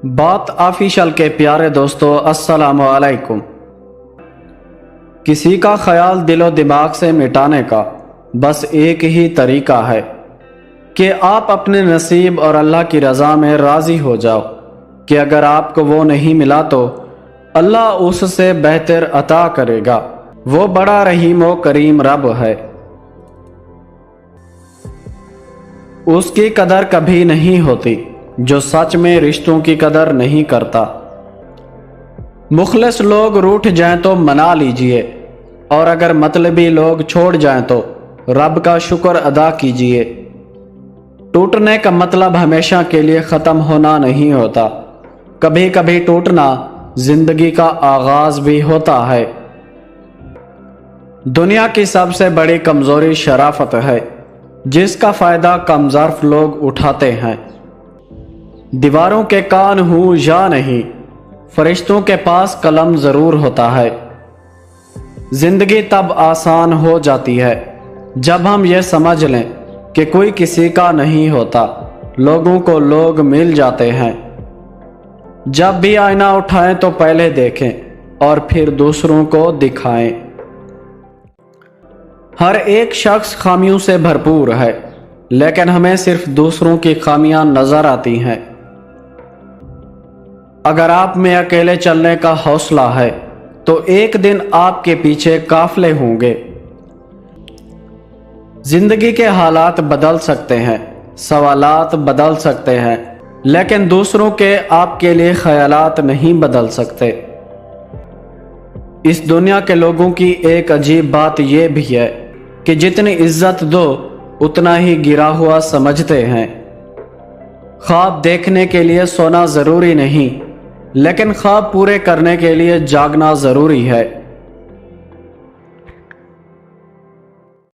بات آفیشل کے پیارے دوستو، السلام علیکم۔ کسی کا خیال دل و دماغ سے مٹانے کا بس ایک ہی طریقہ ہے کہ آپ اپنے نصیب اور اللہ کی رضا میں راضی ہو جاؤ کہ اگر آپ کو وہ نہیں ملا تو اللہ اس سے بہتر عطا کرے گا۔ وہ بڑا رحیم و کریم رب ہے، اس کی قدر کبھی نہیں ہوتی جو سچ میں رشتوں کی قدر نہیں کرتا۔ مخلص لوگ روٹھ جائیں تو منا لیجئے، اور اگر مطلبی لوگ چھوڑ جائیں تو رب کا شکر ادا کیجئے۔ ٹوٹنے کا مطلب ہمیشہ کے لیے ختم ہونا نہیں ہوتا، کبھی کبھی ٹوٹنا زندگی کا آغاز بھی ہوتا ہے۔ دنیا کی سب سے بڑی کمزوری شرافت ہے، جس کا فائدہ کم ظرف لوگ اٹھاتے ہیں۔ دیواروں کے کان ہوں یا نہیں، فرشتوں کے پاس قلم ضرور ہوتا ہے۔ زندگی تب آسان ہو جاتی ہے جب ہم یہ سمجھ لیں کہ کوئی کسی کا نہیں ہوتا، لوگوں کو لوگ مل جاتے ہیں۔ جب بھی آئینہ اٹھائیں تو پہلے دیکھیں اور پھر دوسروں کو دکھائیں۔ ہر ایک شخص خامیوں سے بھرپور ہے، لیکن ہمیں صرف دوسروں کی خامیاں نظر آتی ہیں۔ اگر آپ میں اکیلے چلنے کا حوصلہ ہے تو ایک دن آپ کے پیچھے قافلے ہوں گے۔ زندگی کے حالات بدل سکتے ہیں، سوالات بدل سکتے ہیں، لیکن دوسروں کے آپ کے لیے خیالات نہیں بدل سکتے۔ اس دنیا کے لوگوں کی ایک عجیب بات یہ بھی ہے کہ جتنی عزت دو اتنا ہی گرا ہوا سمجھتے ہیں۔ خواب دیکھنے کے لیے سونا ضروری نہیں، لیکن خواب پورے کرنے کے لیے جاگنا ضروری ہے۔